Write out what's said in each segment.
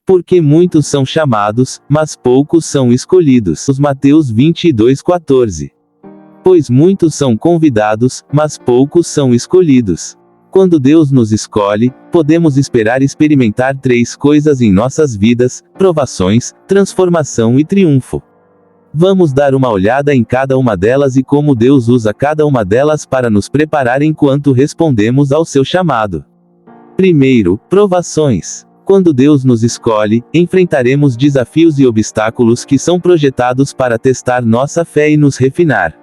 Porque muitos são chamados, mas poucos são escolhidos. Mateus 22:14. Pois muitos são convidados, mas poucos são escolhidos. Quando Deus nos escolhe, podemos esperar experimentar 3 coisas em nossas vidas: provações, transformação e triunfo. Vamos dar uma olhada em cada uma delas e como Deus usa cada uma delas para nos preparar enquanto respondemos ao seu chamado. Primeiro, provações. Quando Deus nos escolhe, enfrentaremos desafios e obstáculos que são projetados para testar nossa fé e nos refinar.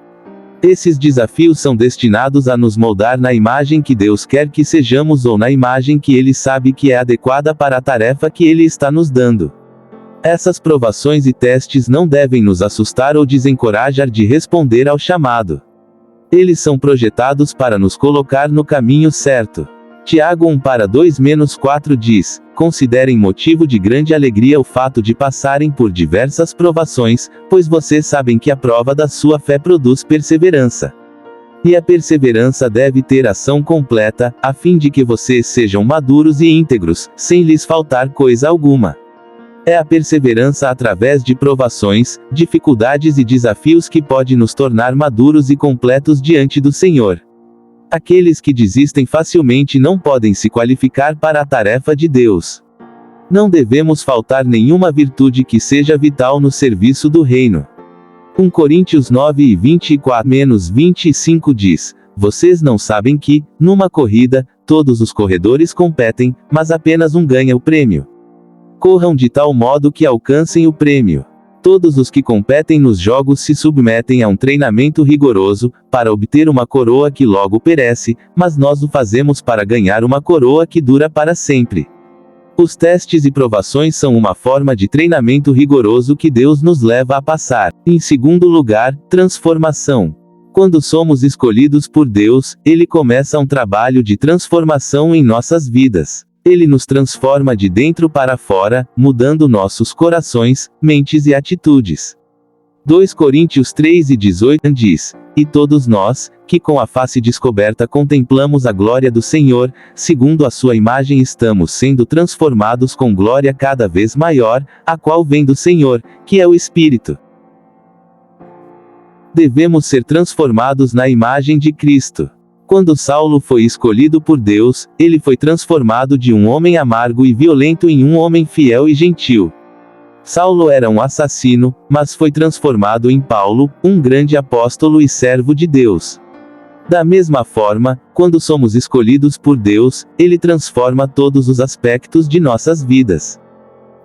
Esses desafios são destinados a nos moldar na imagem que Deus quer que sejamos ou na imagem que Ele sabe que é adequada para a tarefa que Ele está nos dando. Essas provações e testes não devem nos assustar ou desencorajar de responder ao chamado. Eles são projetados para nos colocar no caminho certo. Tiago 1:2-4 diz: considerem motivo de grande alegria o fato de passarem por diversas provações, pois vocês sabem que a prova da sua fé produz perseverança. E a perseverança deve ter ação completa, a fim de que vocês sejam maduros e íntegros, sem lhes faltar coisa alguma. É a perseverança através de provações, dificuldades e desafios que pode nos tornar maduros e completos diante do Senhor. Aqueles que desistem facilmente não podem se qualificar para a tarefa de Deus. Não devemos faltar nenhuma virtude que seja vital no serviço do reino. 1 Coríntios 9:24-25 diz: vocês não sabem que, numa corrida, todos os corredores competem, mas apenas um ganha o prêmio. Corram de tal modo que alcancem o prêmio. Todos os que competem nos jogos se submetem a um treinamento rigoroso, para obter uma coroa que logo perece, mas nós o fazemos para ganhar uma coroa que dura para sempre. Os testes e provações são uma forma de treinamento rigoroso que Deus nos leva a passar. Em segundo lugar, transformação. Quando somos escolhidos por Deus, Ele começa um trabalho de transformação em nossas vidas. Ele nos transforma de dentro para fora, mudando nossos corações, mentes e atitudes. 2 Coríntios 3:18 diz: e todos nós, que com a face descoberta contemplamos a glória do Senhor, segundo a sua imagem estamos sendo transformados com glória cada vez maior, a qual vem do Senhor, que é o Espírito. Devemos ser transformados na imagem de Cristo. Quando Saulo foi escolhido por Deus, ele foi transformado de um homem amargo e violento em um homem fiel e gentil. Saulo era um assassino, mas foi transformado em Paulo, um grande apóstolo e servo de Deus. Da mesma forma, quando somos escolhidos por Deus, Ele transforma todos os aspectos de nossas vidas.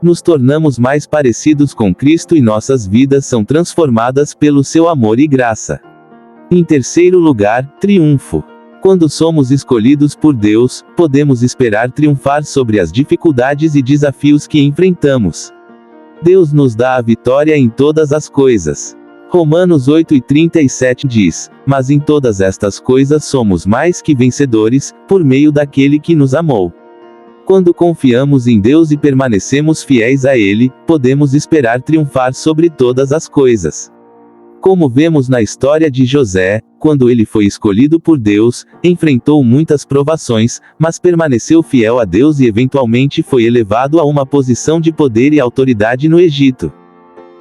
Nos tornamos mais parecidos com Cristo e nossas vidas são transformadas pelo seu amor e graça. Em terceiro lugar, triunfo. Quando somos escolhidos por Deus, podemos esperar triunfar sobre as dificuldades e desafios que enfrentamos. Deus nos dá a vitória em todas as coisas. Romanos 8:37 diz: mas em todas estas coisas somos mais que vencedores, por meio daquele que nos amou. Quando confiamos em Deus e permanecemos fiéis a Ele, podemos esperar triunfar sobre todas as coisas. Como vemos na história de José, quando ele foi escolhido por Deus, enfrentou muitas provações, mas permaneceu fiel a Deus e eventualmente foi elevado a uma posição de poder e autoridade no Egito.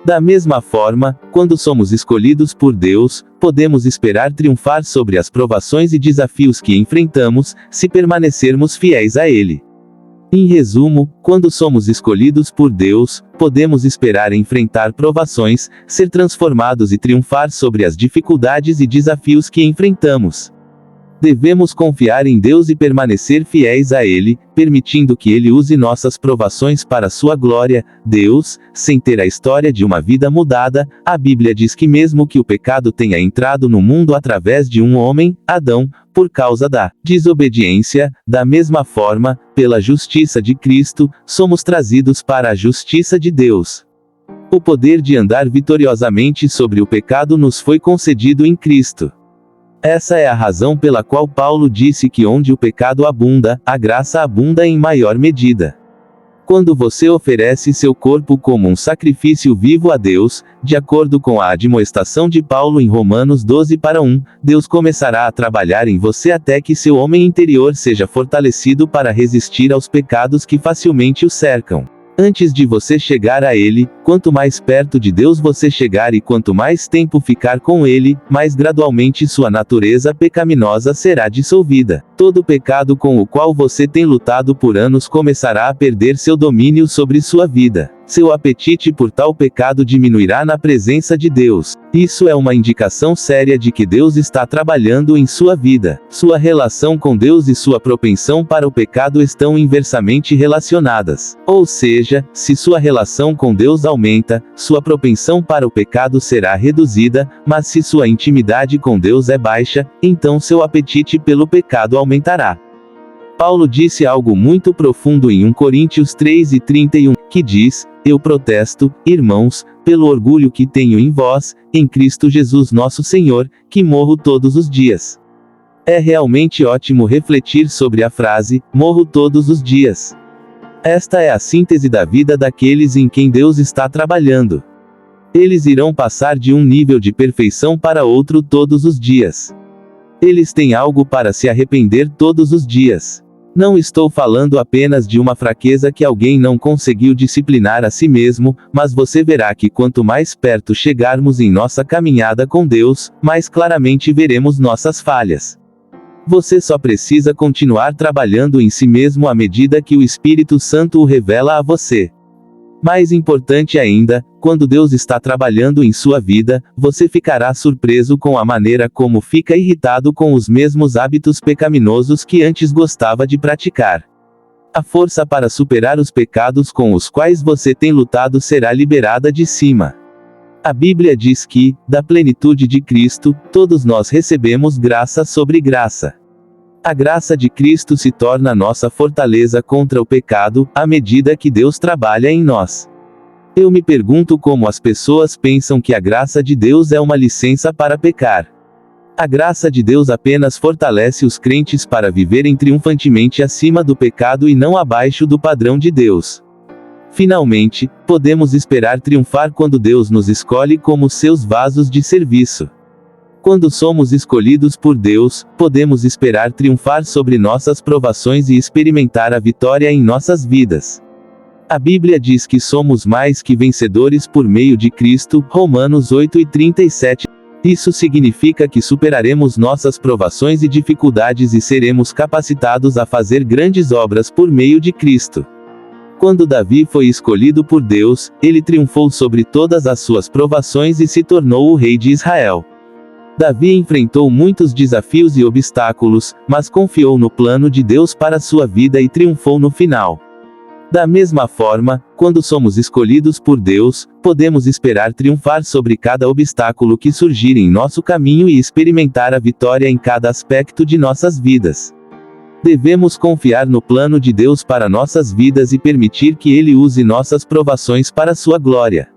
Da mesma forma, quando somos escolhidos por Deus, podemos esperar triunfar sobre as provações e desafios que enfrentamos, se permanecermos fiéis a Ele. Em resumo, quando somos escolhidos por Deus, podemos esperar enfrentar provações, ser transformados e triunfar sobre as dificuldades e desafios que enfrentamos. Devemos confiar em Deus e permanecer fiéis a Ele, permitindo que Ele use nossas provações para sua glória. Deus, sem ter a história de uma vida mudada, a Bíblia diz que mesmo que o pecado tenha entrado no mundo através de um homem, Adão, por causa da desobediência, da mesma forma, pela justiça de Cristo, somos trazidos para a justiça de Deus. O poder de andar vitoriosamente sobre o pecado nos foi concedido em Cristo. Essa é a razão pela qual Paulo disse que onde o pecado abunda, a graça abunda em maior medida. Quando você oferece seu corpo como um sacrifício vivo a Deus, de acordo com a admoestação de Paulo em Romanos 12:1, Deus começará a trabalhar em você até que seu homem interior seja fortalecido para resistir aos pecados que facilmente o cercam. Antes de você chegar a Ele, quanto mais perto de Deus você chegar e quanto mais tempo ficar com Ele, mais gradualmente sua natureza pecaminosa será dissolvida. Todo pecado com o qual você tem lutado por anos começará a perder seu domínio sobre sua vida. Seu apetite por tal pecado diminuirá na presença de Deus. Isso é uma indicação séria de que Deus está trabalhando em sua vida. Sua relação com Deus e sua propensão para o pecado estão inversamente relacionadas. Ou seja, se sua relação com Deus aumenta, sua propensão para o pecado será reduzida, mas se sua intimidade com Deus é baixa, então seu apetite pelo pecado aumentará. Paulo disse algo muito profundo em 1 Coríntios 3:31, que diz: Eu protesto, irmãos, pelo orgulho que tenho em vós, em Cristo Jesus nosso Senhor, que morro todos os dias. É realmente ótimo refletir sobre a frase, morro todos os dias. Esta é a síntese da vida daqueles em quem Deus está trabalhando. Eles irão passar de um nível de perfeição para outro todos os dias. Eles têm algo para se arrepender todos os dias. Não estou falando apenas de uma fraqueza que alguém não conseguiu disciplinar a si mesmo, mas você verá que quanto mais perto chegarmos em nossa caminhada com Deus, mais claramente veremos nossas falhas. Você só precisa continuar trabalhando em si mesmo à medida que o Espírito Santo o revela a você. Mais importante ainda, quando Deus está trabalhando em sua vida, você ficará surpreso com a maneira como fica irritado com os mesmos hábitos pecaminosos que antes gostava de praticar. A força para superar os pecados com os quais você tem lutado será liberada de cima. A Bíblia diz que, da plenitude de Cristo, todos nós recebemos graça sobre graça. A graça de Cristo se torna nossa fortaleza contra o pecado, à medida que Deus trabalha em nós. Eu me pergunto como as pessoas pensam que a graça de Deus é uma licença para pecar. A graça de Deus apenas fortalece os crentes para viverem triunfantemente acima do pecado e não abaixo do padrão de Deus. Finalmente, podemos esperar triunfar quando Deus nos escolhe como seus vasos de serviço. Quando somos escolhidos por Deus, podemos esperar triunfar sobre nossas provações e experimentar a vitória em nossas vidas. A Bíblia diz que somos mais que vencedores por meio de Cristo, Romanos 8:37. Isso significa que superaremos nossas provações e dificuldades e seremos capacitados a fazer grandes obras por meio de Cristo. Quando Davi foi escolhido por Deus, ele triunfou sobre todas as suas provações e se tornou o rei de Israel. Davi enfrentou muitos desafios e obstáculos, mas confiou no plano de Deus para sua vida e triunfou no final. Da mesma forma, quando somos escolhidos por Deus, podemos esperar triunfar sobre cada obstáculo que surgir em nosso caminho e experimentar a vitória em cada aspecto de nossas vidas. Devemos confiar no plano de Deus para nossas vidas e permitir que Ele use nossas provações para sua glória.